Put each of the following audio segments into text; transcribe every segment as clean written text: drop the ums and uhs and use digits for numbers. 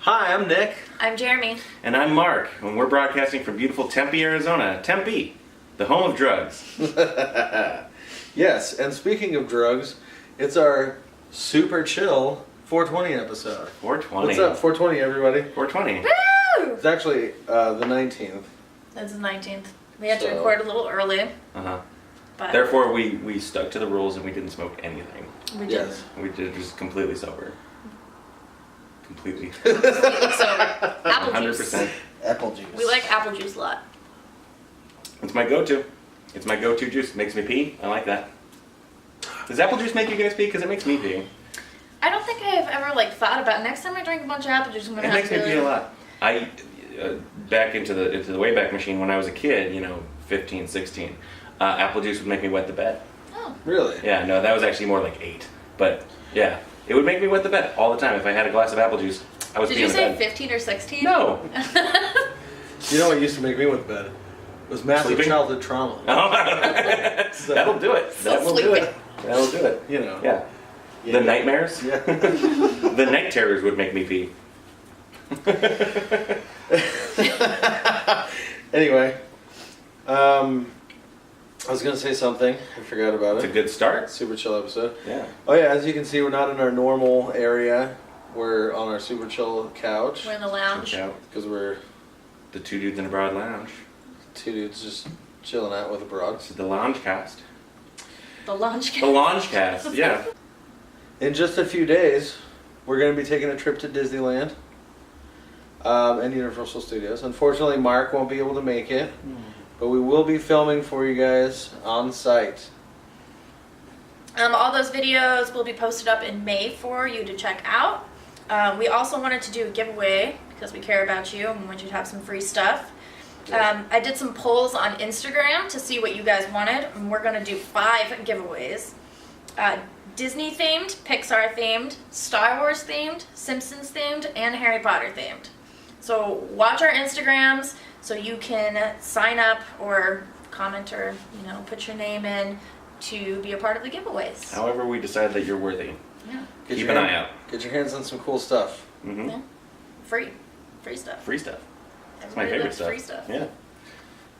Hi, I'm Nick. I'm Jeremy. And I'm Mark, and we're broadcasting from beautiful Tempe, Arizona. Tempe, the home of drugs. Yes, and speaking of drugs, it's our super chill 420 episode. 420. What's up, 420, everybody? 420. Woo! It's actually the 19th. That's the 19th. We had to So- record a little early, Uh-huh. but Therefore, we stuck to the rules and we didn't smoke anything. we did. Yes. We did just completely sober. Completely. So, apple juice. 100%. Apple juice. We like apple juice a lot. It's my go-to. It's my go-to juice. Makes me pee. I like that. Does apple juice make you guys pee? Because it makes me pee. I don't think I've ever thought about next time I drink a bunch of apple juice, I'm gonna It have makes to. me pee a lot. I back into the Wayback Machine when I was a kid, 15, 16. Apple juice would make me wet the bed. Oh, Really? Yeah, no, that was actually more like 8. But yeah, it would make me wet the bed all the time. If I had a glass of apple juice, I was did peeing you in the say bed. 15 or 16? No. You know what used to make me wet the bed? It was massive Sleeping? childhood trauma. Oh. So- That'll do it. So That will do sleeping. it. That'll do it. You know. Yeah. Yeah. The nightmares? Yeah. The night terrors would make me pee. Anyway, I was gonna say something. I forgot about It's a it. good start. Super chill episode. Yeah. Oh yeah, as you can see, we're not in our normal area. We're on our super chill couch We're in the lounge. Check out because we're the two dudes in a broad lounge. two dudes just chilling out with a broad. This is the lounge cast. The lounge. The lounge cast, yeah. In just a few days, we're going to be taking a trip to Disneyland and Universal Studios. Unfortunately, Mark won't be able to make it, but we will be filming for you guys on site. All those videos will be posted up in May for you to check out. We also wanted to do a giveaway because we care about you and we want you to have some free stuff. I did some polls on Instagram to see what you guys wanted, and we're going to do 5 giveaways. Disney themed, Pixar themed, Star Wars themed, Simpsons themed, and Harry Potter themed. So watch our Instagrams so you can sign up or comment or put your name in to be a part of the giveaways. However we decide that you're worthy. Yeah. Get Keep your an hand- eye out. Get your hands on some cool stuff. Mm-hmm. Yeah. Free stuff. Free stuff. It's my Everybody favorite loves stuff. Free stuff. Yeah.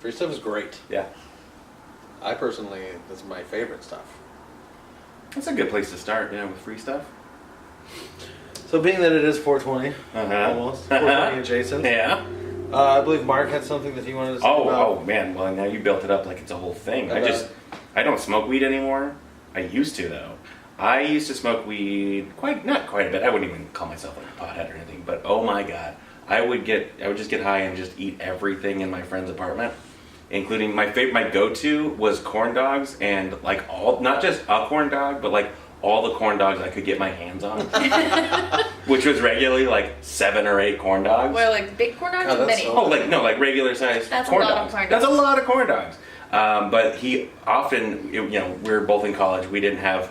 Free stuff is great. Yeah. I personally, that's my favorite stuff. That's a good place to start, with free stuff. So being that it is 420, Uh-huh. almost, 420 adjacent, Yeah. I believe Mark had something that he wanted to say about. Oh man, well now you built it up like it's a whole thing. About- I don't smoke weed anymore. I used to though. I used to smoke weed not quite a bit. I wouldn't even call myself like a pothead or anything, but oh my god. I would just get high and just eat everything in my friend's apartment, including my go-to was corn dogs and not just a corn dog, but like all the corn dogs I could get my hands on, which was regularly like 7 or 8 corn dogs. Well, like big corn dogs God, or that's mini? so- Like regular sized That's a corn lot of dogs. corn That's a dogs. lot of corn dogs. But he often, we were both in college. We didn't have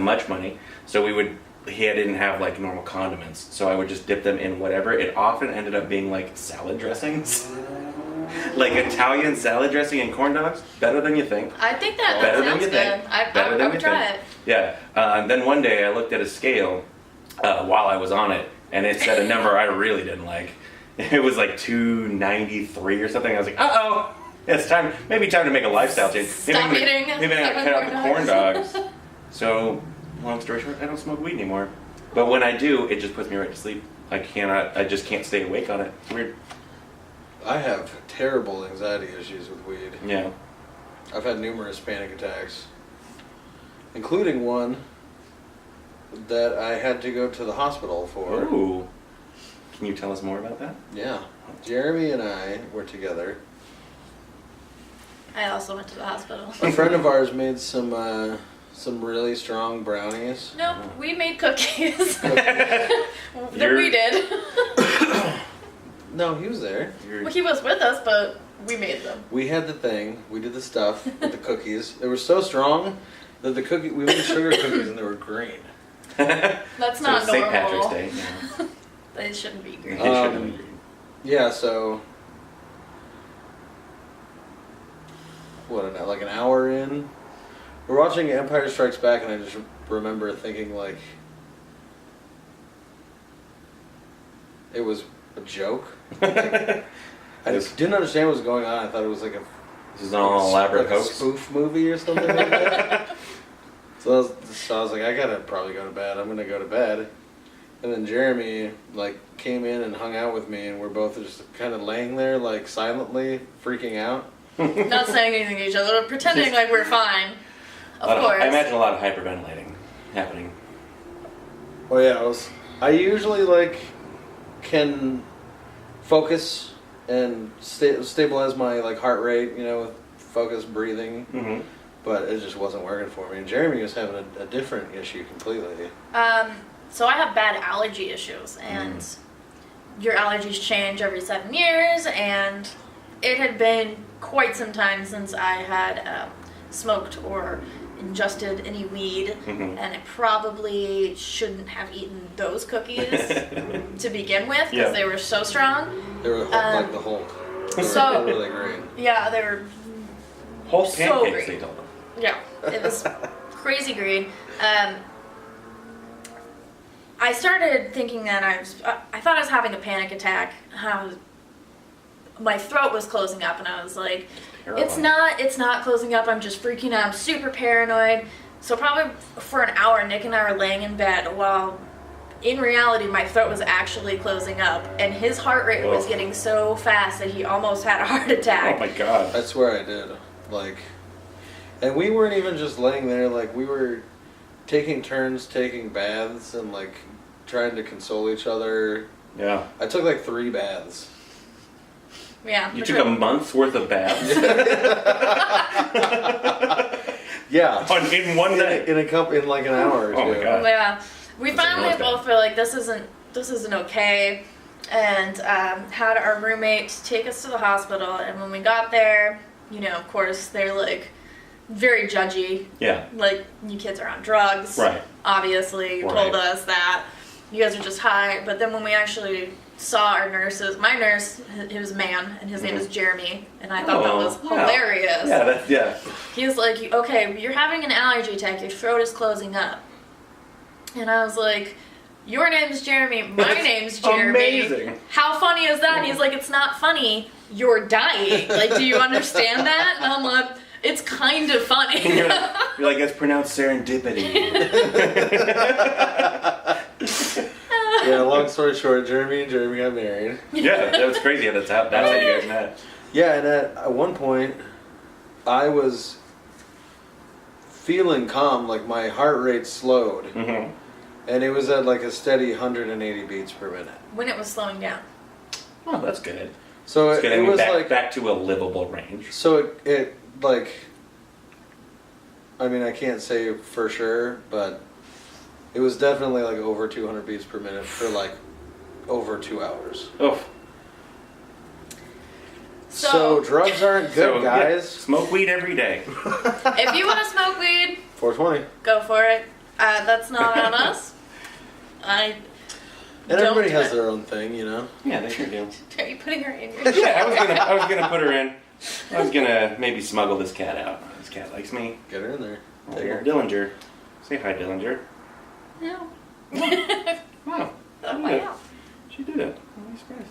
much money, so he didn't have like normal condiments. So I would just dip them in whatever. It often ended up being like salad dressings, like Italian salad dressing and corn dogs. Better than you think. I think that Better than sounds you good. think. I Better than would you try think. it. Yeah. And then one day I looked at a scale while I was on it, and it said a number I really didn't like. It was like 293 or something. I was like, uh-oh, it's time. Maybe time to make a lifestyle change. Stop eating Maybe I gotta cut out the corn dogs. So, long story short, I don't smoke weed anymore. But when I do, it just puts me right to sleep. I just can't stay awake on it. It's weird. I have terrible anxiety issues with weed. Yeah. I've had numerous panic attacks, including one that I had to go to the hospital for. Ooh. Can you tell us more about that? Yeah. Jeremy and I were together. I also went to the hospital. A friend of ours made some really strong brownies. Nope, we made cookies. That we did. No, he was there. Well, he was with us, but we made them. We had the thing. We did the stuff with the cookies. They were so strong that we made sugar cookies and they were green. That's So not it's St. normal. Patrick's Day. Yeah. They shouldn't be green. It shouldn't be green. Yeah, so like an hour in, we're watching Empire Strikes Back, and I just remember thinking like, it was a joke. Like, I just didn't understand what was going on. I thought it was like This is all elaborate like a hoax. spoof movie or something like that. So I was like, I gotta probably go to bed. I'm gonna go to bed. And then Jeremy like came in and hung out with me, and we're both just kind of laying there like silently freaking out. Not saying anything to each other, but pretending like we're fine. Of course. I imagine a lot of hyperventilating happening. Oh yeah, I usually like can focus and stabilize my like heart rate, you know, with focused breathing. Mm-hmm. But it just wasn't working for me. And Jeremy was having a different issue completely. So I have bad allergy issues, and your allergies change every 7 years, and it had been quite some time since I had smoked or ingested any weed, and I probably shouldn't have eaten those cookies to begin with because they were so strong. They were like the Hulk. They were really great. Yeah, they were Whole so pancakes, green. they told them. Yeah, it was crazy green. I started thinking that I thought I was having a panic attack. My throat was closing up, and I was like, it's not closing up. I'm just freaking out. I'm super paranoid. So probably for an hour, Nick and I were laying in bed while in reality my throat was actually closing up, and his heart rate was getting so fast that he almost had a heart attack. Oh my god. I swear I did. Like, and we weren't even just laying there. Like, we were taking turns taking baths and like trying to console each other. Yeah. I took like 3 baths. Yeah. You took a month's worth of baths? Yeah. In one day? In like an hour or two. Oh my god. Yeah. We That's finally like both were like, this isn't okay, and had our roommate take us to the hospital. And when we got there, you know, of course, they're like very judgy. Yeah. Like, you kids are on drugs. Right. Obviously, you told us that. You guys are just high. But then when we actually saw our nurses, my nurse, he was a man, and his name is Jeremy, and I thought that was hilarious. Yeah, He was like, okay, you're having an allergy attack, your throat is closing up. And I was like, your name's Jeremy, my name's Jeremy. Amazing. How funny is that? And he's like, it's not funny, you're dying. Like, do you understand that? And I'm like, it's kind of funny. You're like, it's pronounced serendipity. Yeah, long story short, Jeremy and Jeremy got married. Yeah, that was crazy. That's how you guys met. Yeah, and at one point, I was feeling calm, like my heart rate slowed. Mm-hmm. And it was at like a steady 180 beats per minute. When it was slowing down. Oh, that's good. So It's it getting was back, like back to a livable range. So it like, I mean, I can't say for sure, but it was definitely like over 200 beats per minute for like over 2 hours. Oh. So drugs aren't good, guys. Yeah, smoke weed every day. If you want to smoke weed, 420. go for it. That's not on us. And everybody has their own thing, you know. Yeah, they sure do. Are you putting her in your Yeah, I was gonna put her in. I was gonna maybe smuggle this cat out. This cat likes me. Get her in there. Oh, Take her. Dillinger. Say hi, Dillinger. No. Wow. Oh, wow. She did it. I'm really surprised.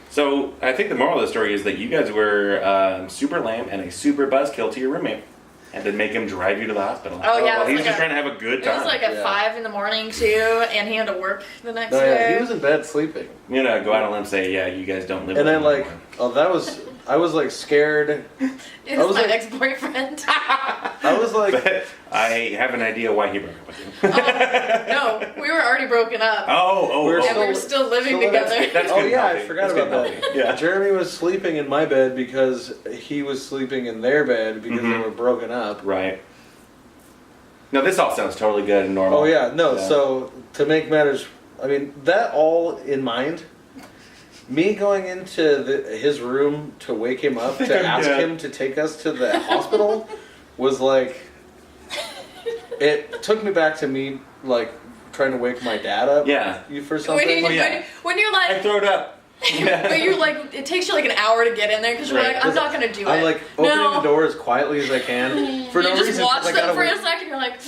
So I think the moral of the story is that you guys were super lame and a super buzzkill to your roommate, and then make him drive you to the hospital. Oh yeah, Well, he was just trying to have a good time. It was like at 5 in the morning too, and he had to work the next No, day. yeah, he was in bed sleeping. You know, go out on a limb and say, yeah, you guys don't live And with then me like, anymore. I was like scared. It I was was my like- ex-boyfriend. I was like, But I have an idea why he broke up with you. No, we were already broken up. We're And we were still living together. That's oh good yeah, I healthy. forgot That's about good that. healthy. Yeah. Jeremy was sleeping in my bed because he was sleeping in their bed because they were broken up. Right. No, this all sounds totally good and normal. Oh yeah, no. So to make matters, I mean that all in mind, me going into his room to wake him up to ask him to take us to the hospital was like, it took me back to me like trying to wake my dad up. Yeah. For something. When you're like, I throw it up. but you're like, it takes you like an hour to get in there because you're Right. like, I'm not gonna do it. I'm like opening the door as quietly as I can for you no just reason. watch 'cause I them gotta for a wait. second. You're like,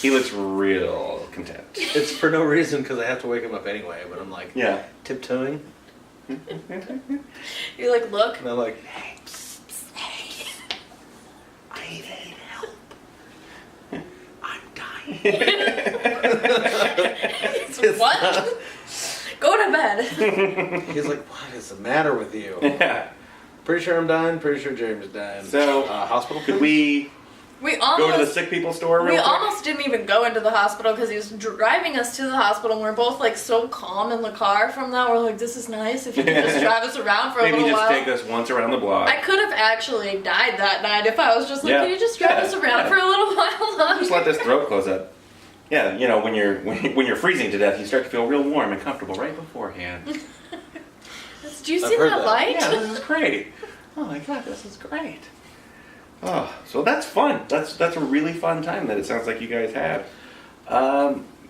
He looks real content. It's for no reason because I have to wake him up anyway. But I'm like, Yeah. tiptoeing, You like look. and I'm like, I need help. I'm dying. What? Go to bed. he's like, what is the matter with you? Yeah. Pretty sure I'm dying. Pretty sure James is dying. So, hospital. Could please? We go to the almost. sick people store real We quick? almost didn't even go into the hospital because he was driving us to the hospital, and we're both like so calm in the car from that. We're like, this is nice if you can just drive us around for a Maybe little just while. take us once around the block. I could have actually died that night if I was just like, Yeah. can you just drive Yeah. us around Yeah. for a little while longer? Just let this throat close up. Yeah, you know, when you're freezing to death, you start to feel real warm and comfortable right beforehand. Do you I've see heard that that. light? Yeah, this is great. Oh my god, this is great. Oh, so that's fun. That's a really fun time that it sounds like you guys have.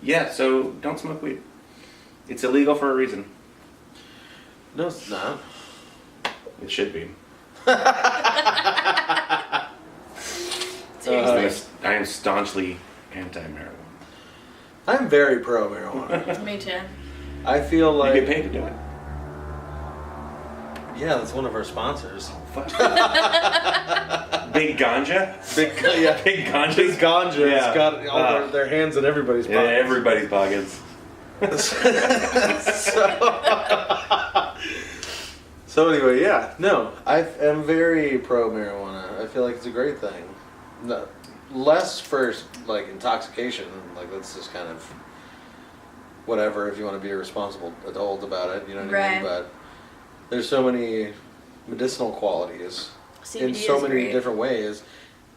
Yeah, so don't smoke weed. It's illegal for a reason. No, it's not. It should be. Seriously. I am staunchly anti-marijuana. I'm very pro marijuana. Me too. I feel You like get paid to do it. yeah, that's one of our sponsors. Fuck. Big ganja? Big yeah, Big ganja? Big ganja. Yeah. It's got all their hands in everybody's Yeah, pockets. everybody's pockets. So anyway, yeah, no, I am very pro marijuana. I feel like it's a great thing. No, less for like intoxication, like that's just kind of whatever if you want to be a responsible adult about it, you know what I mean? Right. But there's so many medicinal qualities in CBD so is many great. different ways,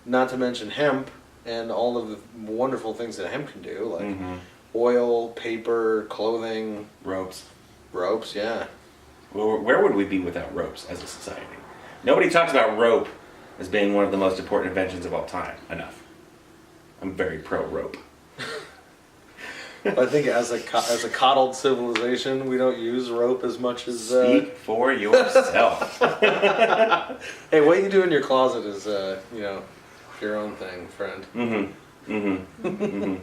not to mention hemp and all of the wonderful things that hemp can do, like Mm-hmm. oil, paper, clothing, Ropes. ropes, yeah. Well, where would we be without ropes as a society? Nobody talks about rope as being one of the most important inventions of all time. Enough. I'm very pro rope. I think as a coddled civilization, we don't use rope as much as. Speak for yourself. Hey, what you do in your closet is, your own thing, friend. Mm-hmm. Mm-hmm. Mm-hmm.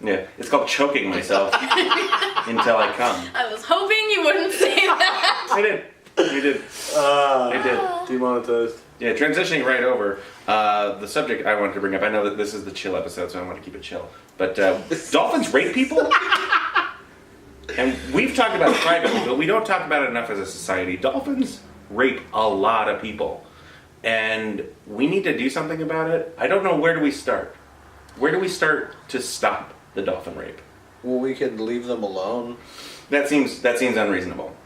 Yeah, it's called choking myself until I come. I was hoping you wouldn't say that. I did. I did. I did. Demonetized. Yeah, transitioning right over, the subject I wanted to bring up, I know that this is the chill episode, so I want to keep it chill, but dolphins rape people? And we've talked about it privately, but we don't talk about it enough as a society. Dolphins rape a lot of people, and we need to do something about it. I don't know, where do we start? Where do we start to stop the dolphin rape? Well, we could leave them alone. That seems unreasonable.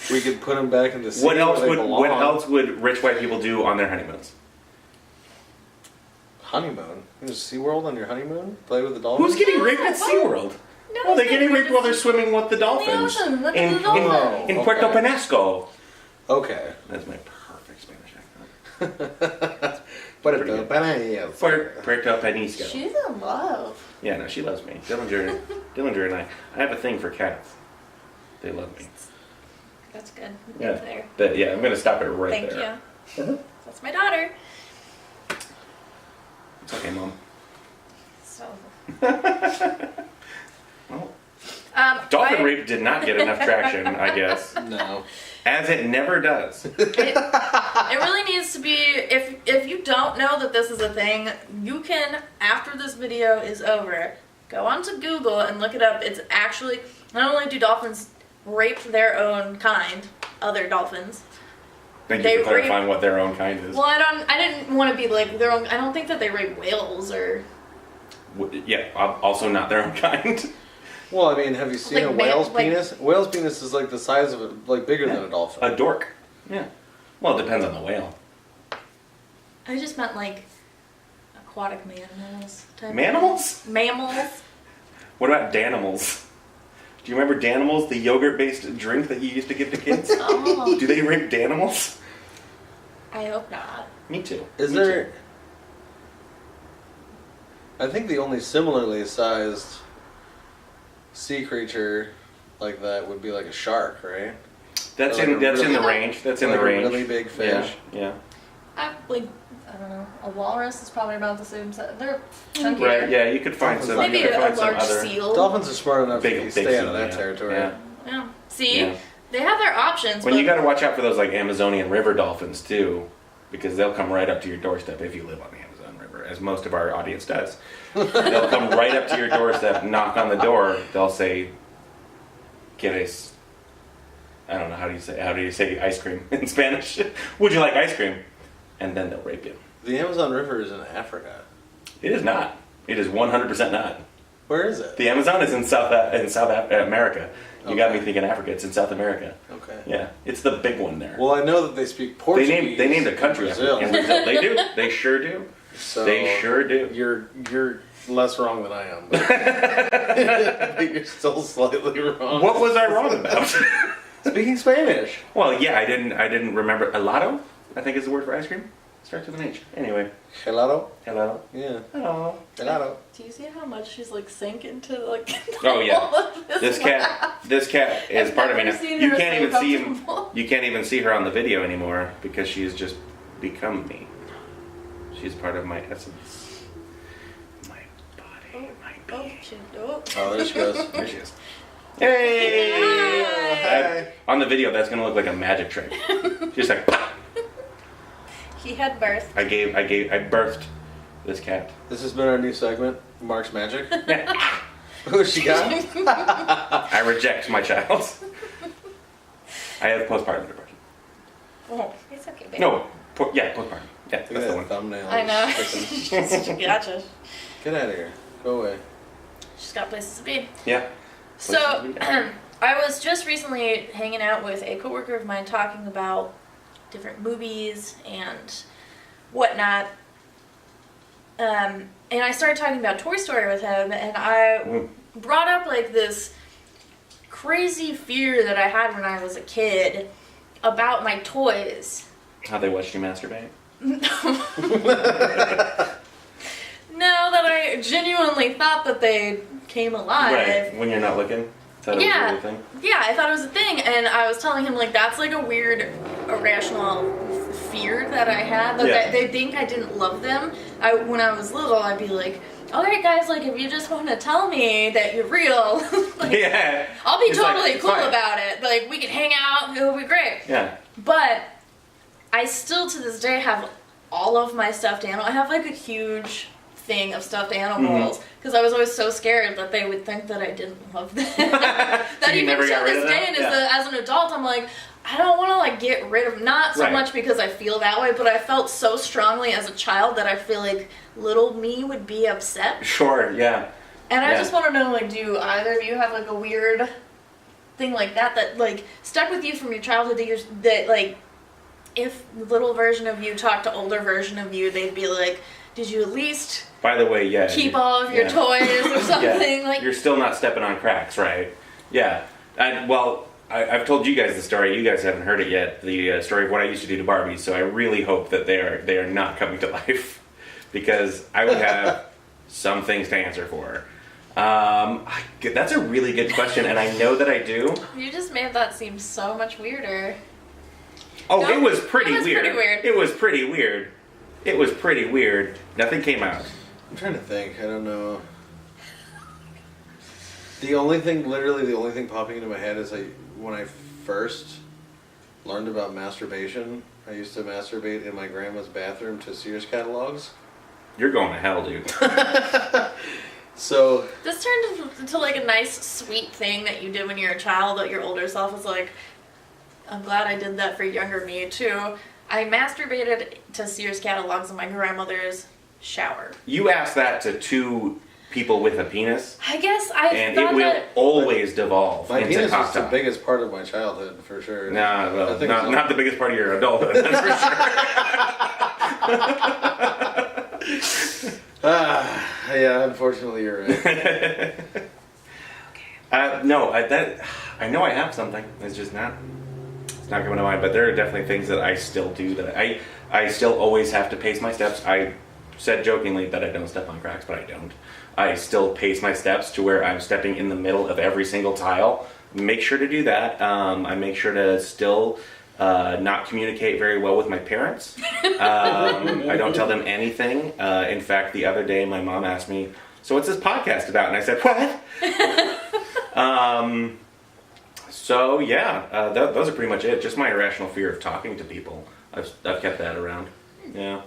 We could put them back in the sea. What else where they belong. would rich white people do on their honeymoons? Honeymoon. You just SeaWorld on your honeymoon? Play with the dolphins? Who's getting raped at SeaWorld? No, Well, they're it's getting not raped while they're swimming with the dolphins. ocean, look at in, the dolphins. in Puerto Okay. Penasco. Okay. That's my perfect Spanish accent. Puerto Pretty good. Penasco. Puerto Penasco. She's in love. Yeah, no, she loves me. Dillinger and I have a thing for cats. They love me. That's good. Yeah. There. But yeah, I'm gonna stop it right Thank there. you. That's my daughter. It's okay, Mom. So. Well, dolphin I- rape did not get enough traction, I guess. No. As it never does. It really needs to be, if you don't know that this is a thing, you can, after this video is over, go onto Google and look it up. It's actually, not only do dolphins rape their own kind, other dolphins. Thank They you for clarifying rape- what their own kind is. Well, I didn't want to be like their own, I don't think that they rape whales or... Yeah, also not their own kind. Well, I mean, have you seen Like a whale's like- penis? A whale's penis is like the size of it, like bigger than a dolphin. A dork. Yeah. Well, it depends on the whale. I just meant like aquatic mammals. Type Manimals? Mammals. What about Danimals? Do you remember Danimals, the yogurt-based drink that you used to give to kids? Oh, Do they rape Danimals? I hope not. Me too. Is Me there? too. I think the only similarly sized sea creature like that would be like a shark, right? That's Like in a that's in the really- range. That's in like the a range. really big fish. Yeah. I don't know, a walrus is probably about the same size. They're chunkier. Right, yeah, you could find some. Maybe you could a find some large other. seal. Dolphins are smart enough Big to stay out of seal, that yeah. territory. Yeah. Yeah. See, Yeah. they have their options. When but you got to watch out for those like Amazonian river dolphins too, because they'll come right up to your doorstep if you live on the Amazon River, as most of our audience does. They'll come right up to your doorstep, knock on the door. They'll say, "Quieres?" I don't know how do you say ice cream in Spanish? Would you like ice cream? And then they'll rape you. The Amazon River is in Africa. It is not. It is 100% not. Where is it? The Amazon is in South America. You got me Okay. thinking Africa. It's in South America. Okay. Yeah, it's the big one there. Well, I know that they speak Portuguese. They named a country after Brazil. in Brazil. They do. They sure do. So They sure do. You're less wrong than I am. But you're still slightly wrong. What was I wrong about? Speaking Spanish. Well, yeah, I didn't remember. Helado, I think is the word for ice cream. Starts with an H. Anyway, Helado? hello. Yeah. Hello. Helado. do you see how much she's like sank into like? Oh yeah. all of This cat is I've part of me never now. seen You her can't so even see him. comfortable. You can't even see her on the video anymore because she's just become me. She's part of my essence, my body, my Oh, being. she, oh. Oh, there she goes. There she is. Hey! Hi. On the video, that's gonna look like a magic trick. She's like, "Pah!" He had birth. I birthed this cat. This has been our new segment, Mark's Magic. Who she got? I reject my child. I have postpartum depression. Oh, it's okay, baby. No, postpartum. Yeah, Look that's at the that one. thumbnail. I know. Sticking. Gotcha. Get out of here. Go away. She's got places to be. Yeah. So, Places to be. I was just recently hanging out with a coworker of mine talking about different movies and whatnot. And I started talking about Toy Story with him, and I brought up like this crazy fear that I had when I was a kid about my toys. How they watched you masturbate. No, that I genuinely thought that they came alive. Right. When you're not looking. That Yeah. was a real thing. Yeah, I thought it was a thing, and I was telling him like that's like a weird, irrational fear that I had. Like Yeah. they think I didn't love them. When I was little, I'd be like, "All right, guys, like if you just want to tell me that you're real, like, Yeah. I'll be It's like, totally it's cool fine. about it. Like we can hang out, it'll be great." Yeah. But I still to this day have all of my stuffed animals. I have like a huge thing of stuffed animals because I was always so scared that they would think that I didn't love them. That So you even never to got rid this of day, them? and Yeah. as an adult, I'm like, I don't want to like get rid of. Not so Right. much because I feel that way, but I felt so strongly as a child that I feel like little me would be upset. Sure. Yeah. And I Yeah. just want to know, like, do either of you have like a weird thing like that like stuck with you from your childhood that like if little version of you talked to older version of you, they'd be like, did you at least By the way, yeah. keep all of your yeah. toys or something? Yeah. Like, You're still not stepping on cracks, right? Yeah. I've told you guys the story. You guys haven't heard it yet. The story of what I used to do to Barbies. So I really hope that they are not coming to life, because I would have some things to answer for. That's a really good question, and I know that I do. you just made that seem so much weirder. Oh, No, it was pretty it was weird. pretty weird. It was pretty weird. It was pretty weird. Nothing came out. I'm trying to think. I don't know. The only thing popping into my head is when I first learned about masturbation, I used to masturbate in my grandma's bathroom to Sears catalogs. You're going to hell, dude. So This turned into like a nice, sweet thing that you did when you were a child that your older self was like, I'm glad I did that for younger me too. I masturbated to Sears catalogs in my grandmother's shower. You asked that to two people with a penis, I guess I and thought it will that always devolve my into penis cock was the talk. biggest part of my childhood for sure. Nah, well, I think not the biggest part of your adulthood, that's for sure. Yeah, unfortunately you're right. No, I know I have something. It's just not. It's not coming to mind. But there are definitely things that I still do that I still always have to pace my steps. I said jokingly that I don't step on cracks, but I don't. I still pace my steps to where I'm stepping in the middle of every single tile. Make sure to do that. I make sure to still not communicate very well with my parents. I don't tell them anything. In fact, the other day my mom asked me, "So what's this podcast about?" And I said, "What?" So yeah, those are pretty much it. Just my irrational fear of talking to people. I've kept that around. Yeah.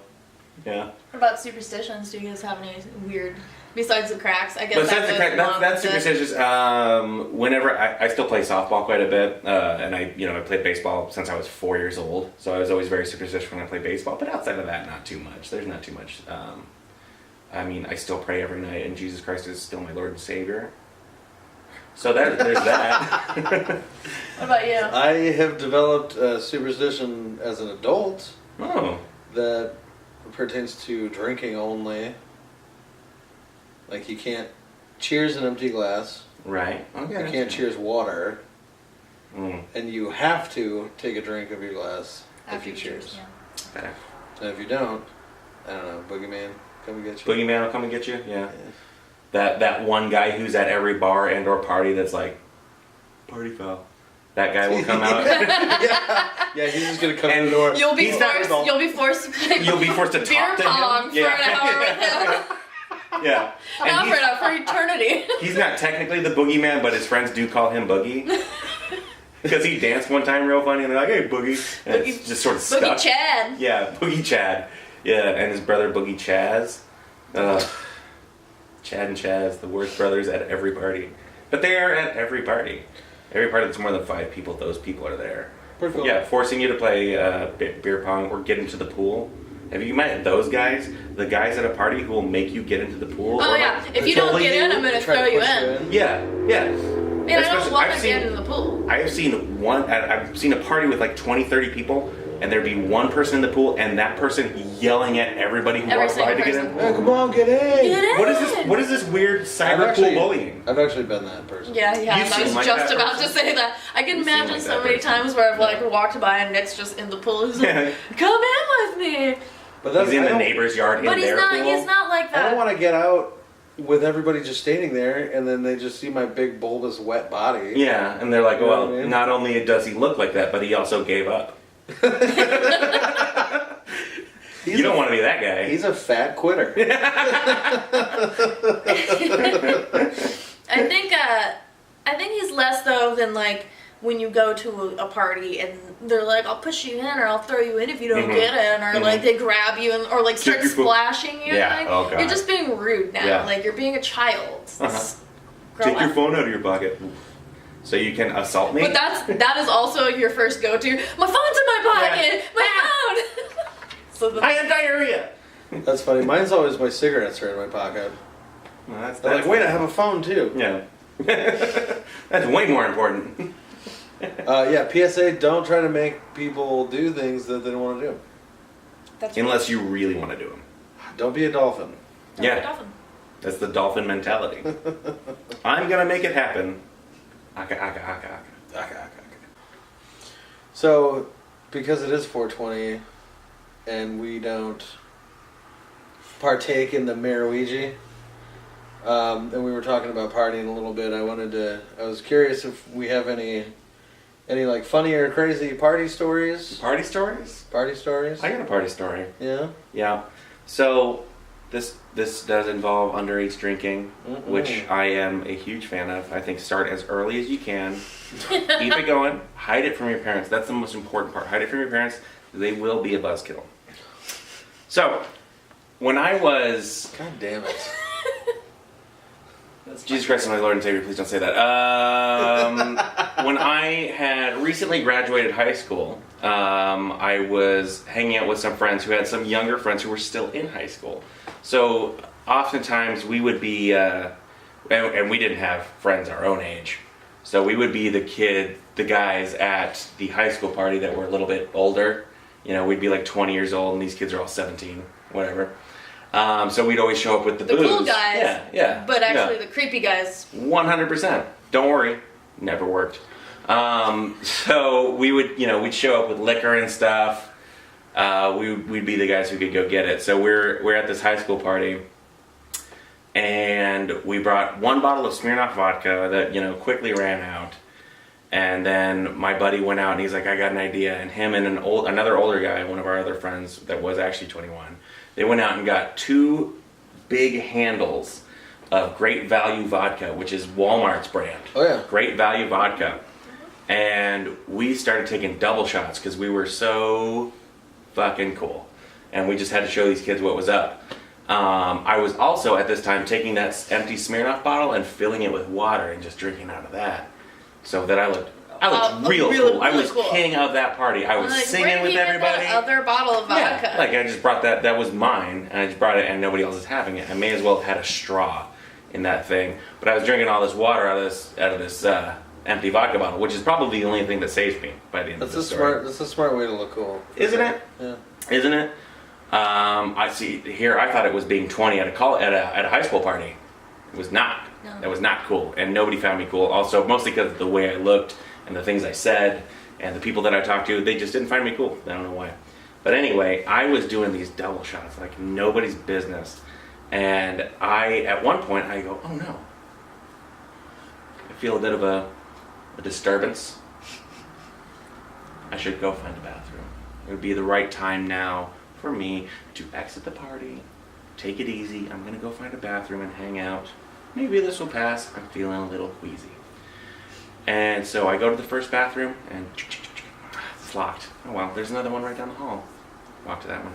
What about superstitions? Do you guys have any weird, besides the cracks? I guess Besides the crack, that's superstitious. Whenever I still play softball quite a bit, and I played baseball since I was 4 years old, so I was always very superstitious when I played baseball. But outside of that, not too much. There's not too much. I mean, I still pray every night, and Jesus Christ is still my Lord and Savior. So there's that. What about you? I have developed a superstition as an adult that pertains to drinking only. Like you can't cheers an empty glass. Right. Okay. You can't cheers water. Mm. And you have to take a drink of your glass After if you cheers. Yeah. Okay. And if you don't, I don't know, boogeyman, come and get you. Boogeyman will come and get you? Yeah. That one guy who's at every bar and or party that's like, party foul. That guy will come out. yeah, he's just gonna come in the door. You'll be forced to play talk to pong him. for an hour with him. Yeah. Not for eternity. He's not technically the boogeyman, but his friends do call him Boogie. Because he danced one time real funny and they're like, "Hey, Boogie." And it's just sort of stuck. Boogie Chad. Yeah, Boogie Chad. Yeah, and his brother Boogie Chaz. Chad and Chaz, the worst brothers at every party. But they are at every party. Every party that's more than 5 people, those people are there. Pretty cool. Yeah, forcing you to play beer pong or get into the pool. Have you met those guys? The guys at a party who will make you get into the pool? Oh yeah, if you don't get in, I'm gonna throw you in. Yeah. Man, I don't want to get into the pool. I've seen a party with like 20, 30 people, and there'd be one person in the pool, and that person yelling at everybody who walks by to get in. Hey, come on, get in! Get in! What is this weird cyber pool bullying? I've actually been that person. Yeah. I was like just that about person? to say that. I can imagine like so that many person. times where I've like walked by and Nick's just in the pool. He's like, "Come in with me." But that's, He's in the neighbor's yard But in their pool. he's not like that. I don't want to get out with everybody just standing there, and then they just see my big, bulbous, wet body. Yeah, and they're like, You know well, what I mean? not only does he look like that, but he also gave up. You don't want to be that guy. He's a fat quitter. I think he's less though than like when you go to a party and they're like, "I'll push you in," or "I'll throw you in if you don't get in," or like they grab you and or like start splashing you. Yeah. Like, Oh, God. you're just being rude now. Yeah. Like you're being a child. Take your phone out of your pocket. So you can assault me? But that is also your first go-to. My phone's in my pocket. Yeah. My phone. So I have diarrhea! That's funny. Mine's always my cigarettes are in my pocket. Well, They're like, wait, I have a phone too. Yeah. That's way more important. Yeah, PSA, don't try to make people do things that they don't want to do. That's Unless you really want to do them. Don't be a dolphin. Yeah. That's the dolphin mentality. I'm gonna make it happen. Aka, aka, aka, aka. Aka, aka, aka. So, because it is 420 and we don't partake in the Marijuigi, and we were talking about partying a little bit, I was curious if we have any like funny or crazy party stories? Party stories? Party stories? I got a party story. Yeah? Yeah. So this does involve underage drinking, which I am a huge fan of. I think start as early as you can. Keep it going. Hide it from your parents. That's the most important part. Hide it from your parents. They will be a buzzkill. So, when I was... God damn it. Jesus Christ, my Lord and Savior, please don't say that. When I had recently graduated high school, I was hanging out with some friends who had some younger friends who were still in high school. So oftentimes we would be, and we didn't have friends our own age, so we would be the guys at the high school party that were a little bit older. You know, we'd be like 20 years old and these kids are all 17, whatever. So we'd always show up with the booze. cool guys. Yeah. But actually the creepy guys. 100%. Don't worry. Never worked. So we would, we'd show up with liquor and stuff. We'd be the guys who could go get it. So we're at this high school party, and we brought one bottle of Smirnoff vodka that, quickly ran out. And then my buddy went out and he's like, I got an idea. And him and another older guy, one of our other friends that was actually 21, they went out and got 2 big handles of Great Value vodka, which is Walmart's brand. Oh yeah. Great Value vodka. And we started taking double shots because we were so fucking cool. And we just had to show these kids what was up. I was also at this time taking that empty Smirnoff bottle and filling it with water and just drinking out of that. So that I looked real cool. I was cool. king of that party. I was singing with everybody. That other bottle of vodka. Yeah, like I just brought that was mine, and I just brought it, and nobody else is having it. I may as well have had a straw in that thing. But I was drinking all this water out of this empty vodka bottle, which is probably the only thing that saved me by the end of the story. That's a smart way to look cool. Isn't it? Yeah. Isn't it? I see here. I thought it was being 20 at a high school party. It was not. No. That was not cool, and nobody found me cool. Also, mostly because of the way I looked and the things I said, and the people that I talked to, they just didn't find me cool. I don't know why. But anyway, I was doing these double shots like nobody's business, and at one point, I go, oh no. I feel a bit of a disturbance. I should go find a bathroom. It would be the right time now for me to exit the party, take it easy. I'm gonna go find a bathroom and hang out. Maybe this will pass. I'm feeling a little queasy. And so I go to the first bathroom and it's locked. Oh well, there's another one right down the hall. Walk to that one.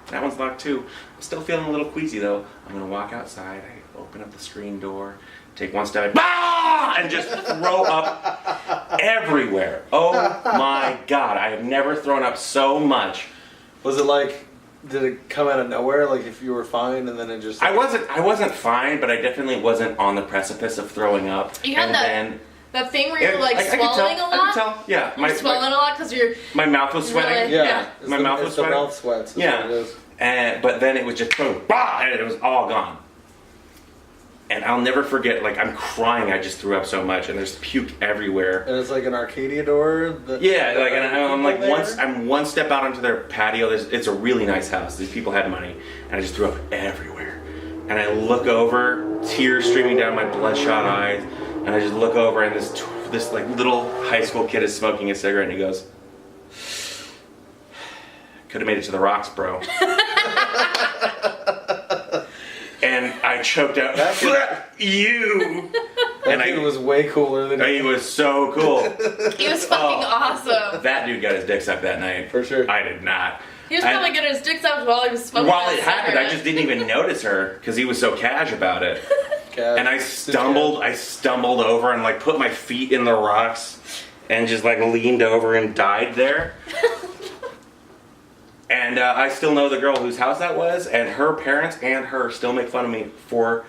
That one's locked too. I'm still feeling a little queasy though. I'm gonna walk outside. I open up the screen door, take one step, and just throw up everywhere. Oh my God, I have never thrown up so much. Was it like, did it come out of nowhere? Like if you were fine and then it just... I wasn't fine, but I definitely wasn't on the precipice of throwing up. You had that thing where you're like swallowing a lot? I could tell, yeah. You're swallowing a lot because you're... My mouth was sweating. Really? Yeah. My mouth was sweating. The mouth sweats. Yeah. What it is. But then it was just boom, bah, and it was all gone. And I'll never forget, like I'm crying, I just threw up so much, and there's puke everywhere. And it's like an Arcadia door? Yeah, like, and I'm like, I'm one step out onto their patio, it's a really nice house, these people had money, and I just threw up everywhere. And I look over, tears streaming down my bloodshot eyes, and I just look over, and this like little high school kid is smoking a cigarette, and he goes, could have made it to the rocks, bro. And I choked out, you! That kid was way cooler than He was so cool. He was fucking awesome. That dude got his dick sucked that night. For sure. I did not. He was probably getting his dick sucked while he was smoking. While it happened, I just didn't even notice her because he was so cash about it. And I stumbled over and like put my feet in the rocks and just like leaned over and died there. And I still know the girl whose house that was, and her parents and her still make fun of me for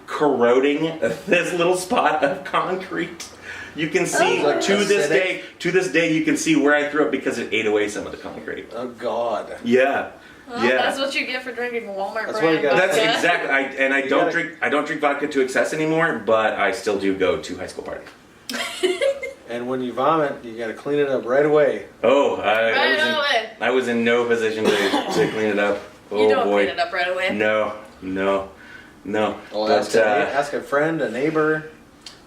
corroding this little spot of concrete. You can see to this day you can see where I threw up because it ate away some of the concrete. Oh God. Yeah. Well, yeah. That's what you get for drinking Walmart That's brand what you got. That's vodka. exactly. I don't drink vodka to excess anymore, but I still do go to high school parties. And when you vomit, you gotta clean it up right away. Oh, I was in no position to clean it up. Oh You don't boy. clean it up right away. No. Well, But, ask a friend, a neighbor.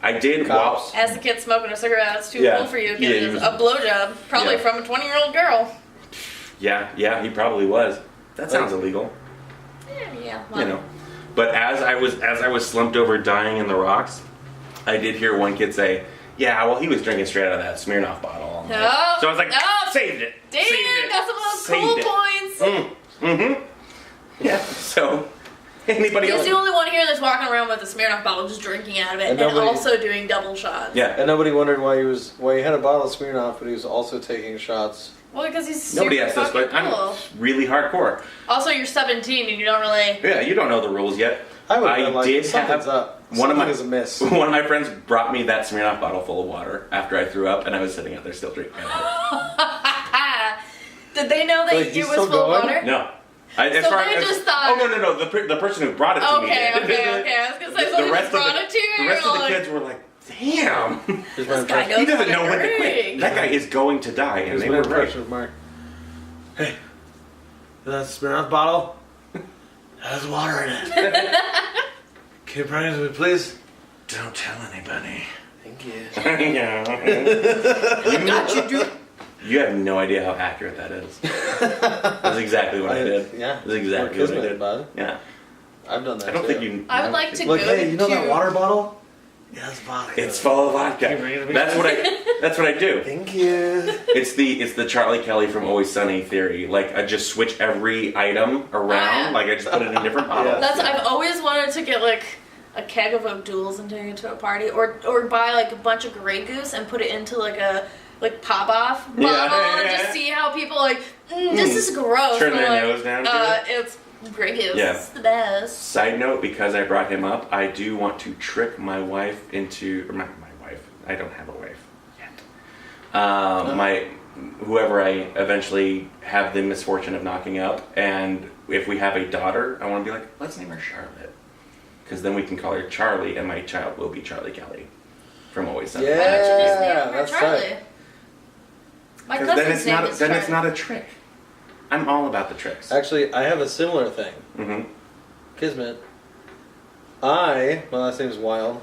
I did Cops. As a kid smoking a cigarette, it's too Yeah. cool for you. Yeah, he It was was- a blowjob, probably Yeah. from a 20-year-old girl. Yeah, he probably was. That sounds illegal. Yeah. Well, You know. But as I was slumped over dying in the rocks, I did hear one kid say, "Yeah, well, he was drinking straight out of that Smirnoff bottle." No. So I was like, No. "Saved it." Damn, saved it, got some of those saved cool it." points. Mm-hmm. Yeah. So anybody He's else? the only one here that's walking around with a Smirnoff bottle, just drinking out of it, And and nobody- also doing double shots. Yeah. And nobody wondered why he had a bottle of Smirnoff, but he was also taking shots. Well, because he's super Nobody asked this, fucking but cool. I'm really hardcore. Also, you're 17 and you don't really. Yeah, you don't know the rules yet. I would have been like, did something's have up. one of my Something is amiss. One of my friends brought me that Smirnoff bottle full of water after I threw up, and I was sitting out there still drinking. Did they know that Like, it he's was still full of going? water? No. As So far they as, just thought- Oh no! The person who brought it to me. Okay. did. I was gonna say, so they just brought it to you. The and rest you're of the like, kids were like, "Damn, Here's my This guy impression. goes he doesn't to know when to drink." quit. That guy is going to die," and Here's they my were right. impression of Mark. Hey, that Smirnoff bottle has water in it. Can you bring it to me, please? Don't tell anybody. Thank you. Yeah. Got you, dude. You have no idea how accurate that is. That's exactly what I did. Yeah. That's exactly what I did. Bud. Yeah. I've done that. I don't too. think you. I would like to Like, go hey, you know to... that water bottle? Yeah, it's vodka. It's full of vodka. Can you bring it to me? That's what I do. Thank you. It's the Charlie Kelly from Always Sunny theory. Like I just switch every item around. yeah. Like I just put it in different bottles. That's I've always wanted to get like a keg of O'Doul's and take it to a party, or buy like a bunch of Grey Goose and put it into like a pop off bottle and just see how people like this is gross. Turn their like, nose down to it. It's Grey Goose. Yeah. It's the best. Side note, because I brought him up, I do want to trick my wife into, or not my wife, I don't have a wife yet. Whoever I eventually have the misfortune of knocking up, and if we have a daughter, I want to be like, let's name her Charlotte. Because then we can call her Charlie, and my child will be Charlie Kelly from Always Sunny. Yeah. Why don't you just name her that's Charlie? right. My Because cousin's name is Charlie. it's not a trick. I'm all about the tricks. Actually, I have a similar thing. Mm-hmm. Kismet. My last name is Wild.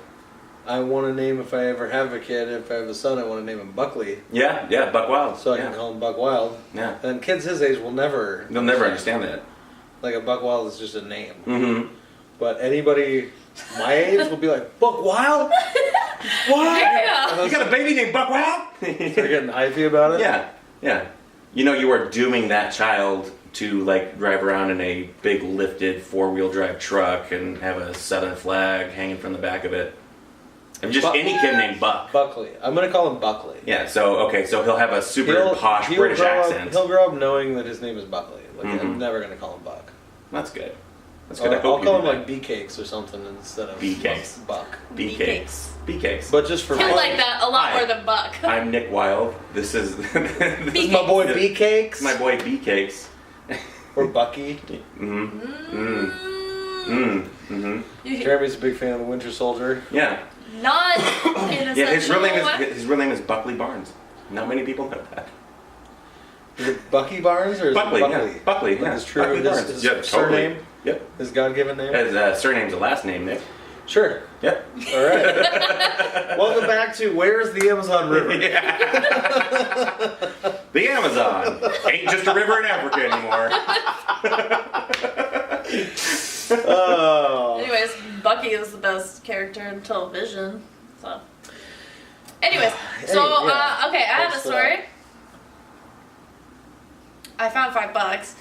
I want to name, if I ever have a kid, if I have a son, I want to name him Buckley. Yeah, Buck Wild. So I yeah. can call him Buck Wild. Yeah. And kids his age will never... They'll never understand that. Like a Buck Wild is just a name. Mm-hmm. But anybody my age will be like, Buck Wild? What? Yeah. You got a baby named Buck Wild? They're getting hypey about it? Yeah. You know you are dooming that child to like drive around in a big lifted 4-wheel drive truck and have a Southern flag hanging from the back of it. And just any kid named Buck. Buckley. I'm going to call him Buckley. Yeah, so he'll have a super posh he'll British grow up- accent. He'll grow up knowing that his name is Buckley. Like, Mhm. I'm never going to call him Buck. That's good. That's good. I I'll hope you call do him that. like B-Cakes or something instead of B-Cakes. Buck. B-Cakes. B-Cakes. But just for I fun. like that a lot Hi. more than Buck. I'm Nick Wilde. This is This is my boy B-Cakes. my boy B-Cakes. Or Bucky. Jeremy's a big fan of the Winter Soldier. Yeah. Not in a Yeah, his real name way. is Buckley Barnes. Not many people know that. Is it Bucky Barnes or is Buckley, it Buckley? yeah. Buckley, Like yeah. his true Buckley Barnes. his Yeah, totally. surname? Yep. His God-given name? His surname's a last name, Nick. Sure. Yep. All right. Welcome back to Where's the Amazon River? The Amazon ain't just a river in Africa anymore. Oh. Anyways, Bucky is the best character in television. So, anyways, so yeah. okay, I have a Thanks for story. that. I found $5.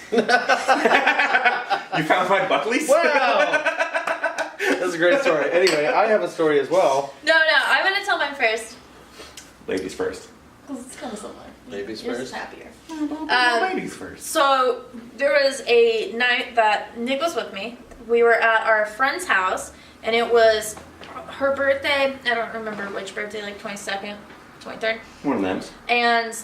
You found 5 Buckleys? Wow. That's a great story. Anyway, I have a story as well. No, I'm gonna tell mine first Ladies first. because it's kind of similar. Ladies Yours first. is happier. Ladies first. So there was a night that Nick was with me. We were at our friend's house, and it was her birthday. I don't remember which birthday, like 22nd, 23rd. One of them. And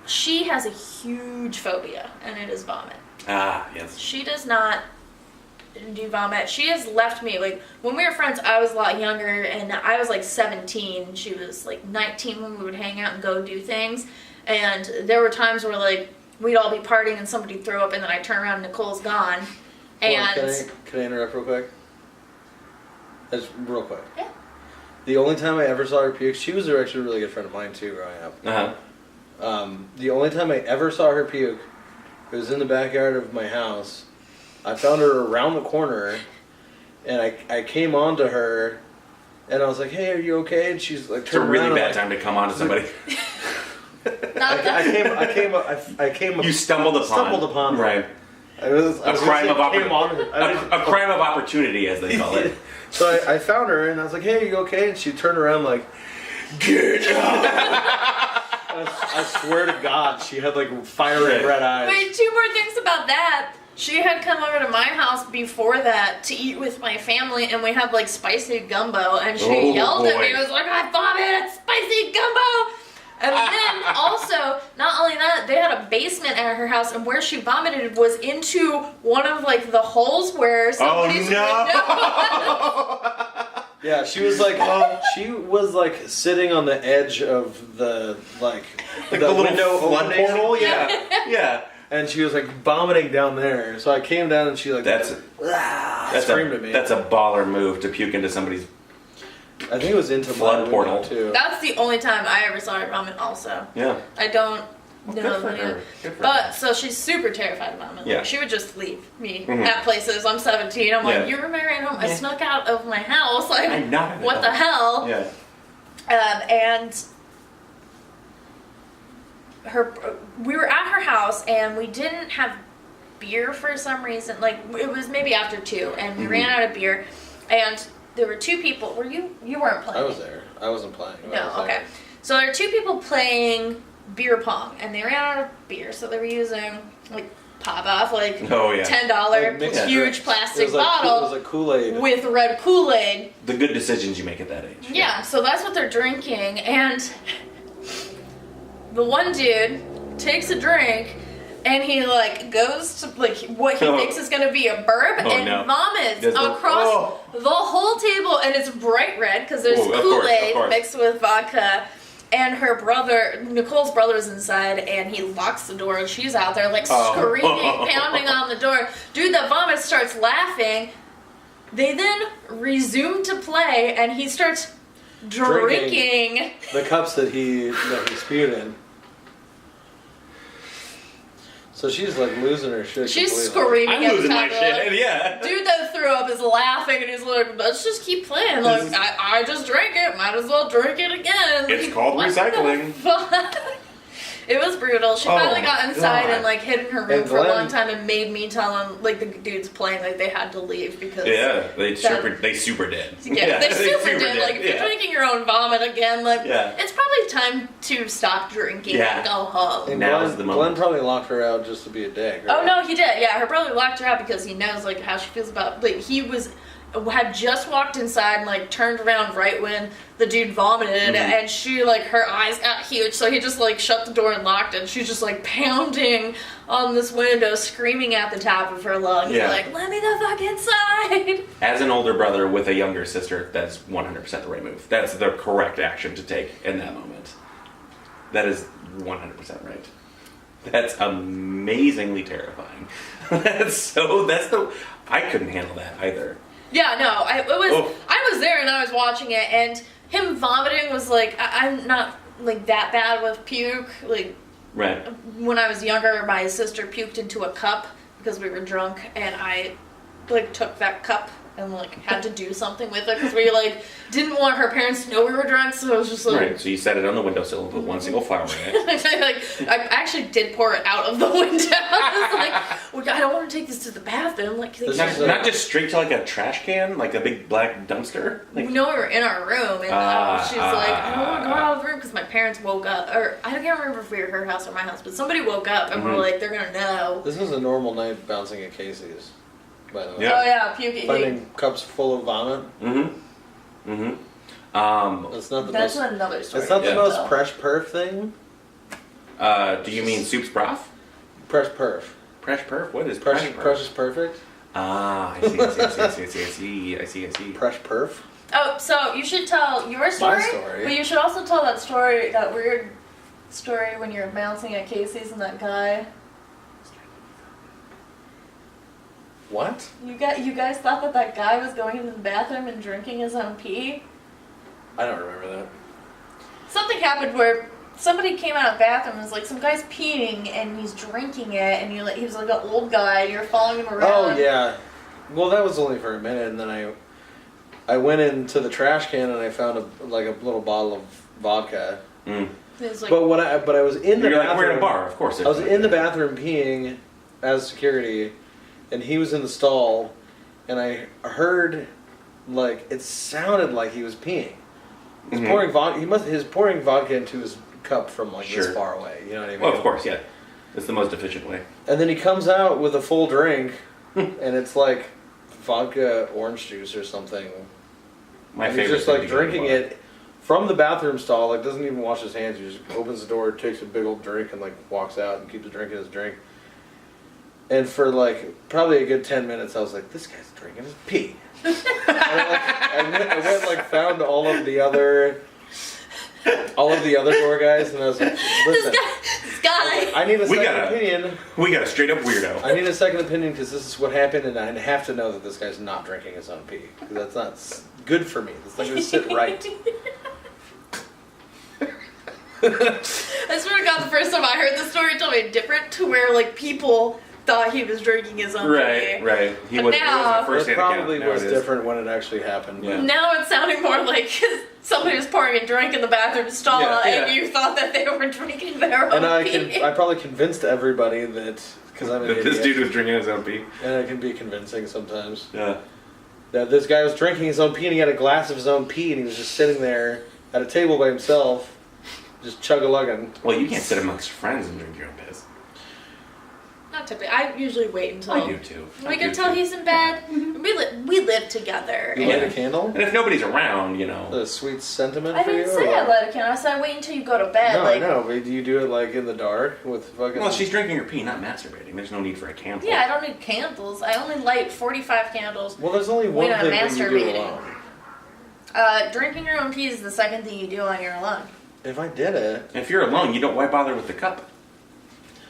she has a huge phobia, and it is vomit. Ah, yes. She does not do vomit. She has left me, like, when we were friends, I was a lot younger, and I was like 17. She was like 19 when we would hang out and go do things. And there were times where, like, we'd all be partying and somebody'd throw up, and then I turn around and Nicole's gone. And Can I interrupt real quick? Just real quick. Yeah. The only time I ever saw her puke, she was actually a really good friend of mine too growing up. Uh-huh. The only time I ever saw her puke, it was in the backyard of my house. I found her around the corner, and I came on to her, and I was like, "Hey, are you okay?" And she's like, It's a turned really around, bad I'm time to come on to somebody. not that. I came. You stumbled upon. her. Right. I was A crime of came on her. a crime of opportunity, as they call it. So I found her, and I was like, "Hey, are you okay?" And she turned around like, "Get up!" I swear to God, she had like fiery red eyes. Wait, 2 more things about that. She had come over to my house before that to eat with my family, and we had like spicy gumbo, and she yelled at me. It was like, "I vomited spicy gumbo!" And then also, not only that, they had a basement at her house, and where she vomited was into one of like the holes where somebody's window. Yeah, she was like, sitting on the edge of the Like the the little window open flooding portal. Yeah. Yeah. And she was like vomiting down there. So I came down, and she like That's screamed at me. That's a baller move to puke into somebody's I think it was into Flood my portal. window, too. That's the only time I ever saw her vomit also. Yeah. I don't Well, know. good for any- her. Good for But, her. so she's super terrified of vomit. Yeah. She would just leave me Mhm. at places. I'm 17. I'm Yeah. like, you were married home. I Yeah. snuck out of my house. Like, I'm not an what the adult. hell? Yeah. And we were at her house and we didn't have beer for some reason. Like, it was maybe after 2 and we Mhm. ran out of beer, and there were 2 people. Were you weren't playing? I was there. I wasn't playing. I No, was there. okay. So there were 2 people playing beer pong, and they ran out of beer, so they were using like pop off, like Oh yeah. $10 Like mixed huge drinks. plastic It was like, bottle It was like Kool-Aid. with red Kool-Aid. The good decisions you make at that age. Yeah, so that's what they're drinking, and the one dude takes a drink. And he like goes to like what he Oh. thinks is gonna be a burp Oh, and no. vomits Does the- across oh. the whole table, and it's bright red because there's Ooh, of course, Kool-Aid of course. mixed with vodka. And her brother, Nicole's brother's inside, and he locks the door, and she's out there like Oh. screaming, pounding on the door. Dude that vomits starts laughing. They then resume to play, and he starts drinking. The cups that he spewed in. So she's like losing her shit. She's completely. screaming. I'm at the losing my top of it, shit. like, Yeah. Dude that threw up is laughing, and he's like, let's just keep playing. Like, This is- I just drank it, might as well drink it again. It's Like, called what the recycling. fuck? It was brutal. She Oh finally my got inside God. and like hid in her room And for a Glenn- long time and made me tell them, like the dudes playing, like they had to leave because Yeah. They That- super did. yeah, they super did. Like if you're Yeah. drinking your own vomit again, like Yeah. it's probably time to stop drinking Yeah. and go home. And Now Glenn, is the Glenn moment. probably locked her out just to be a dick. Oh right? no, he did. Yeah, her brother locked her out because he knows like how she feels about. Like he had just walked inside and like turned around right when the dude vomited, Mhm. and she like her eyes got huge, so he just like shut the door and locked it. And she's just like pounding on this window, screaming at the top of her lungs, Yeah. like "Let me the fuck inside!" As an older brother with a younger sister, that's 100% the right move. That's the correct action to take in that moment. That is 100% right. That's amazingly terrifying. That's the. I couldn't handle that either. Yeah, no, Oh. I was there and I was watching it, and him vomiting was like I'm not like that bad with puke. Like Right. when I was younger, my sister puked into a cup because we were drunk, and I like took that cup and like had to do something with it because we like didn't want her parents to know we were drunk, so it was just like. Right. So you set it on the windowsill and put one single flower in it. like I actually did pour it out of the window. I was like, well, I don't want to take this to the bathroom. Like, they This can't- is Not just straight to like a trash can, like a big black dumpster. Like, we know we were in our room, and she's like, I don't want to go out of the room because my parents woke up. Or I can't remember if we were her house or my house, but somebody woke up and we're Mhm. like, they're gonna know. This was a normal night bouncing at Casey's, by the way. Yeah. Oh yeah, puke. Finding cups full of vomit. Mm-hmm. Mm-hmm. That's not the That's most. another story. It's not the Yeah. most though. fresh perf thing. Do you mean soup's broth? Fresh perf. Fresh perf? What is Fresh, fresh perf? fresh is perfect. Ah, I see. Fresh perf. Oh, so you should tell your story, story. but you should also tell that story, that weird story when you're bouncing at Casey's and that guy. What? You guys thought that guy was going into the bathroom and drinking his own pee? I don't remember that. Something happened where somebody came out of the bathroom and was like, some guy's peeing and he's drinking it, and he was like an old guy, and you're following him around. Oh yeah. Well, that was only for a minute, and then I went into the trash can and I found a little bottle of vodka. Mm. He was like, But I was in the You're like, bathroom. we're in a bar, of course. I was in the bathroom peeing as security, and he was in the stall, and I heard it sounded like he was peeing. He's Mhm. pouring vodka. He's pouring vodka into his cup from Sure. this far away. You know what I mean? Well, of course, yeah. It's the most efficient way. And then he comes out with a full drink, and it's like vodka orange juice or something. My And favorite. he's just thing like to go to drinking the bar. it from the bathroom stall. Like doesn't even wash his hands. He just opens the door, takes a big old drink, and like walks out and keeps drinking his drink. And for like probably a good 10 minutes, I was like, this guy's drinking his pee. I went found all of the other all of the other door guys, and I was like, listen, This guy. I need a We second gotta- opinion. We got a straight up weirdo. I need a second opinion because this is what happened, and I have to know that this guy's not drinking his own pee. Because that's not good for me. That's not going to sit right. I swear to God, the first time I heard the story, it told me different to where like people thought he was drinking his own Right, pee. right. He But was now- the first It hand account. probably Now was it is. different when it actually happened. Yeah. Now it's sounding more like somebody was pouring a drink in the bathroom stall, Yeah, and yeah. you thought that they were drinking their own And pee. I probably convinced everybody that, because I'm an That idiot, this dude was drinking his own pee. and I can be convincing sometimes, Yeah. that this guy was drinking his own pee and he had a glass of his own pee and he was just sitting there at a table by himself, just chug-a-lugging. Well, you can't sit amongst friends and drink your own piss. Not typically. I usually wait until I do too. I we do can tell too. he's in bed. We live together. You and- light a candle? And if nobody's around, you know. A sweet sentiment I for you? didn't or say I what? light a candle. I said I wait until you go to bed. No, like, I know, but do you do it like in the dark with fucking... Well, she's drinking her pee, not masturbating. There's no need for a candle. Yeah, I don't need candles. I only light 45 candles. Well, there's only one We're not thing that you do masturbating. alone. Drinking your own pee is the second thing you do on your alone. If I did it... If you're alone, you don't. Why bother with the cup?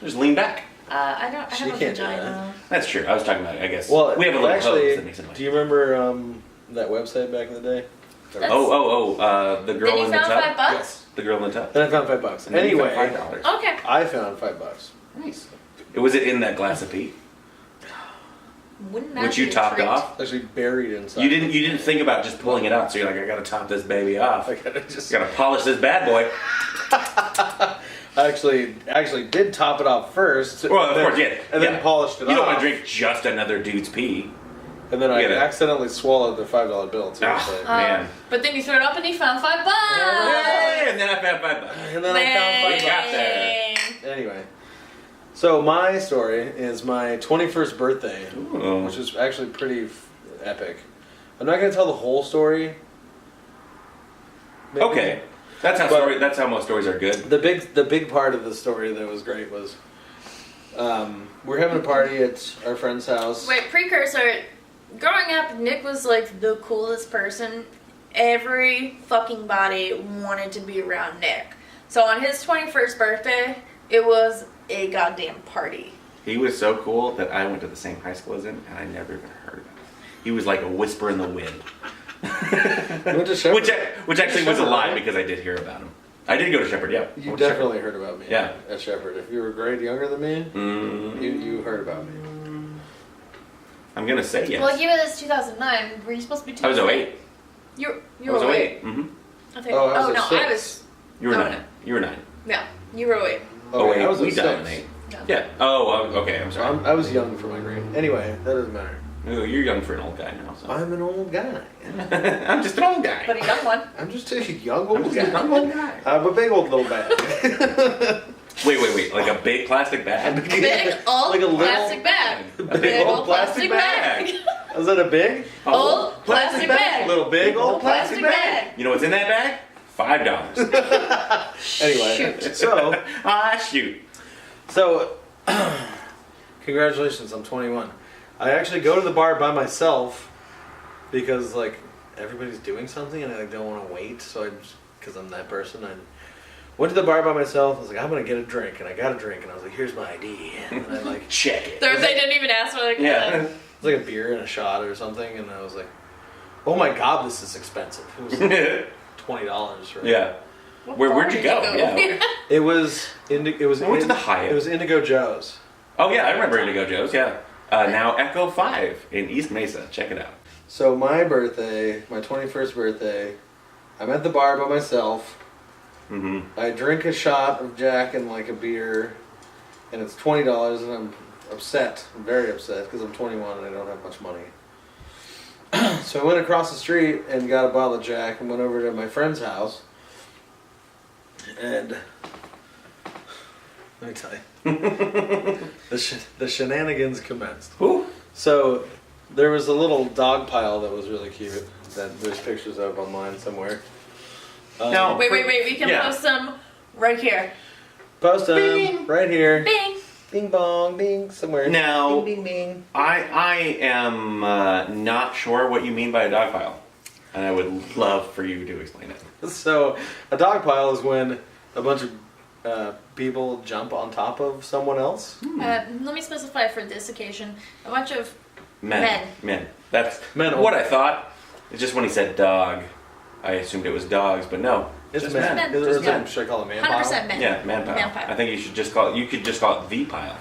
Just lean back. I don't. I She have a can't do vagina. That's true. I was talking about. I guess. Well, we have a little actually, hose that makes it like. do you remember that website back in the day? That's- the girl Then you in the found tub. $5 bucks? Yes. The girl in the tub. Then I found $5. And then you Anyway, found $5. Okay. I found $5. Nice. Was it in that glass of pee? Wouldn't that Which be you a topped treat? off? Actually buried inside. You didn't think about just pulling it out. So you're like, I gotta top this baby off. I I gotta just... gotta polish this bad boy. I actually did top it off first. Well, of then- course, yeah. And yeah. then polished it off. You don't want to drink just another dude's pee. And then I You gotta- accidentally swallowed the $5 bill too. Ah. so- Man. But then you threw it up and you found $5. Hey, and then I found $5. And then I found We got there. Dang. Anyway, so my story is my 21st birthday, Ooh. which is actually pretty epic. I'm not gonna tell the whole story. Maybe. Okay. That's how But- that's how most stories are good. The big part of the story that was great was we're having a party at our friend's house. Wait, precursor. Growing up, Nick was like the coolest person. Every fucking body wanted to be around Nick. So on his 21st birthday, it was a goddamn party. He was so cool that I went to the same high school as him, and I never even heard of him. He was like a whisper in the wind. You went to Shepherd? Which actually was a Shepherd, lie right? because I did hear about him. I did go to Shepherd, yeah. You Went to definitely heard about me. Yeah. At Shepherd. If you were a grade younger than me, Shepherd. Mm, you heard about me. I'm gonna say yes. Well, even this 2009, were you supposed to be I was 2008? 08. You I was were 08. Mm-hmm. I think. Oh, I was oh a no, six. I was. You were Oh, 9. no. You were 9. Yeah, you were 08. Okay, I was we a died in 6. 8. No. Yeah. Oh, okay. I'm sorry. I was young for my grade. Anyway, that doesn't matter. Ooh, you're young for an old guy now. So. I'm an old guy. I'm just an old guy. But a young one. I'm just a young I'm old just a young guy. old guy. I'm a big old little bag. Wait. Like a big plastic bag? Big old Like a little- plastic bag. Big old plastic bag. Was that a big? Old plastic bag. Little big old Plastic bag. You know what's in that bag? $5. Anyway, Shoot. Shoot. so congratulations, I'm 21. I actually go to the bar by myself because like everybody's doing something and I like, don't want to wait. So I just, because I'm that person, I went to the bar by myself. I was like, I'm gonna get a drink, and I got a drink, and I was like, here's my ID, and I like Check it. They didn't even ask for the Yeah. it was like a beer and a shot or something, and I was like, oh my god, this is expensive. It was like $20 for Yeah. Where'd you go? Yeah. It was I went to the Hyatt. It was Indigo Joe's. Oh yeah, I remember Indigo Joe's. Yeah. Now Echo 5 in East Mesa. Check it out. So my birthday, my 21st birthday, I'm at the bar by myself. Mm-hmm. I drink a shot of Jack and like a beer, and it's $20, and I'm upset. I'm very upset because I'm 21 and I don't have much money. So I went across the street and got a bottle of Jack and went over to my friend's house. And let me tell you, the shenanigans commenced. Who? So there was a little dog pile that was really cute that there's pictures of online somewhere. No. Wait. We can Yeah. post some right here. Post them Bing. right here. Bing. Bing bong, bing, somewhere. Now- Bing, bing, bing. I am not sure what you mean by a dog pile. And I would love for you to explain it. So, a dog pile is when a bunch of people jump on top of someone else. Let me specify for this occasion. A bunch of Men. That's Men what I thought. It's just when he said dog, I assumed it was dogs, but no. It's just men. men. Is Just it- men. Should I call it man pile? 100% men. Yeah, man pile. Man pile. I think you should just call it. You could just call it the pile.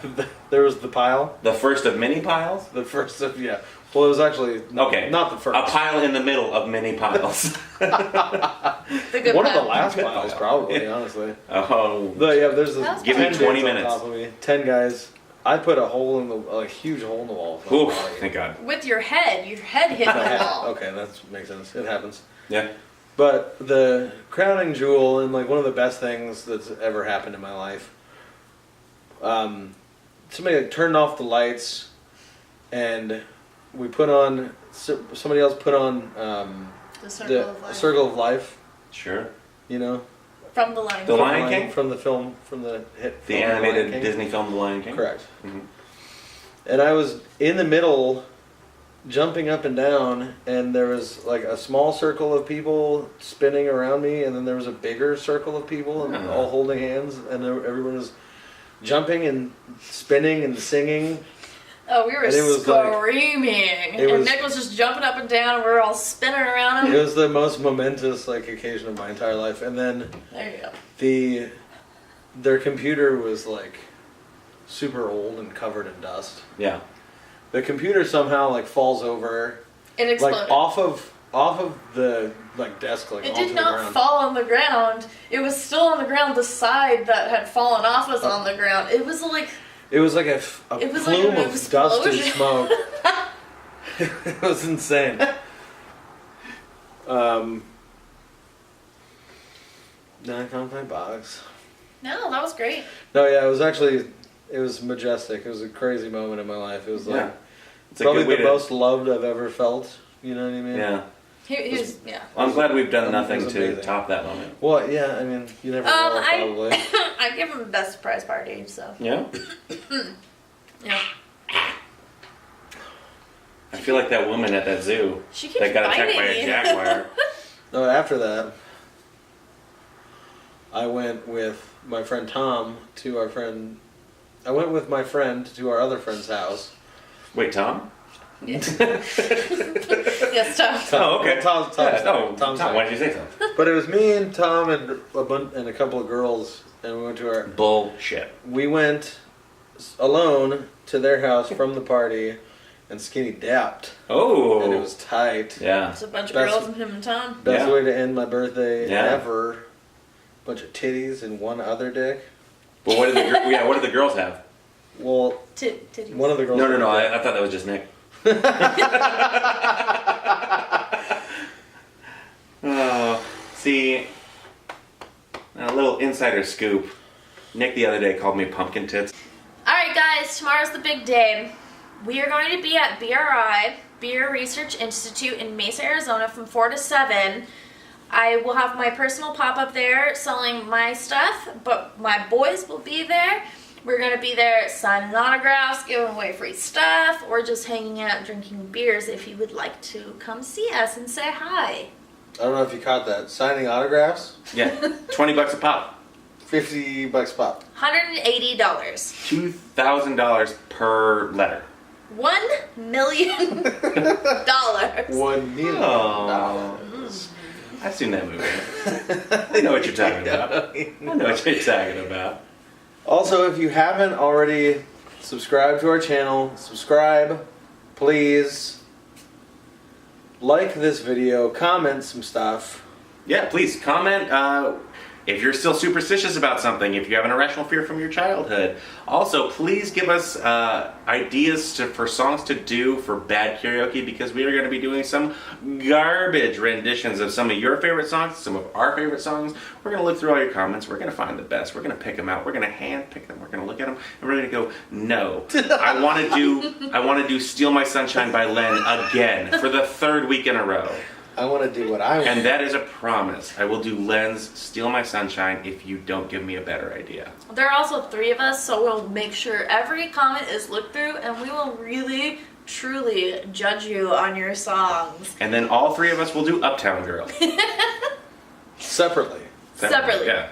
There was the pile. The first of many piles. The first of, yeah. Well, it was actually Okay. not the first. A pile in the middle of many piles. The good One of pile. the last Good piles, pile. probably, honestly. Oh. Yeah, there's this. That was 10 fun. Give me 20 dudes on minutes. top of me, 10 guys. I put a hole in a huge hole in the wall. with my Oof, body. thank God. With your head hit the wall. Okay, that makes sense. It happens. Yeah. But the crowning jewel and like one of the best things that's ever happened in my life. Somebody like, turned off the lights, and we put on. Somebody else put on The circle of life. Circle of Life. Sure. You know, From the Lion The King. Lion King? from the film, from the hit. The film animated Lion King. Disney film The Lion King? Correct. Mhm. And I was in the middle, jumping up and down, and there was like a small circle of people spinning around me, and then there was a bigger circle of people, and Uh-huh. all holding hands, and everyone was jumping and spinning and singing. Oh, we were And it was like- screaming. it And was- Nick was just jumping up and down, and we were all spinning around him. It was the most momentous like occasion of my entire life. And then There you go. their computer was like super old and covered in dust. Yeah. The computer somehow like falls over, It exploded. like off of the like desk, like It onto did the not ground. fall on the ground. It was still on the ground. The side that had fallen off was on the ground. It was like It was like a It was like plume an of dust and explosion. smoke. It was insane. Then I found my box. no, that was great. No, yeah, it was majestic. It was a crazy moment in my life. It was like Yeah. It's a probably good way the to. most loved I've ever felt. You know what I mean? Yeah. He was, yeah. Well, I'm glad we've done It nothing was to amazing. top that moment. Well, yeah, I mean, you never know, probably. I give him best surprise party, so Yeah? yeah. I feel like that woman at that zoo She keeps that got attacked biting by a me. jaguar. No, after that, I went with my friend Tom to our friend. I went with my friend to our other friend's house. Wait, Tom? Yes, Tom. Oh, okay. Tom's Yeah, no, Tom's Tom, why did you say so? But it was me and Tom and and a couple of girls, and we went to our. Bullshit. We went alone to their house from the party, and skinny dapped, Oh. and it was tight. Yeah. It's a bunch of Best- girls and him and Tom. Best Yeah. way to end my birthday Yeah. ever. Bunch of titties and one other dick. But what did what did the girls have? Well, Titties. one of the girls. No, had a dick. I thought that was just Nick. Oh, see, a little insider scoop. Nick the other day called me pumpkin tits. Alright guys, tomorrow's the big day. We are going to be at BRI, Beer Research Institute in Mesa, Arizona from 4 to 7. I will have my personal pop-up there selling my stuff, but my boys will be there. We're going to be there signing autographs, giving away free stuff, or just hanging out drinking beers if you would like to come see us and say hi. I don't know if you caught that. Signing autographs, Yeah, $20 a pop. $50 pop. $180. $2,000 per letter. $1 million. $1 million. Oh. I've seen that movie. I know what you're talking about. I know what you're talking about. Also, if you haven't already subscribed to our channel, subscribe, please. Like this video, comment some stuff. Yeah, please comment if you're still superstitious about something, if you have an irrational fear from your childhood. Also, please give us ideas for songs to do for bad karaoke, because we are going to be doing some garbage renditions of some of your favorite songs, some of our favorite songs. We're going to look through all your comments. We're going to find the best. We're going to pick them out. We're going to hand pick them. We're going to look at them, and we're going to go, no. I want to do Steal My Sunshine by Len again for the third week in a row. I want to do what I want. And that is a promise. I will do Len's Steal My Sunshine if you don't give me a better idea. There are also 3 of us, so we'll make sure every comment is looked through, and we will really truly judge you on your songs. And then all three of us will do Uptown Girl. Separately. Separately. Yeah.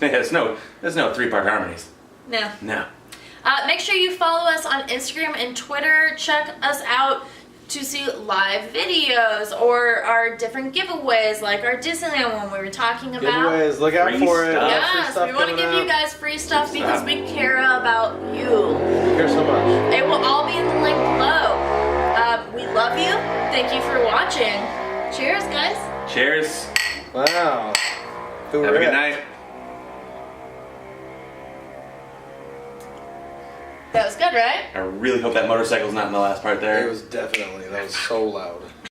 There's no 3-part harmonies. No. No. Make sure you follow us on Instagram and Twitter. Check us out to see live videos or our different giveaways, like our Disneyland one we were talking about. Giveaways, look out Free for it. stuff. Yes, we want to give you guys free stuff because we care about you. We care so much. It will all be in the link below. We love you. Thank you for watching. Cheers, guys. Cheers. Wow. Have a good night. That was good, right? I really hope that motorcycle's not in the last part there. It was definitely, that was so loud.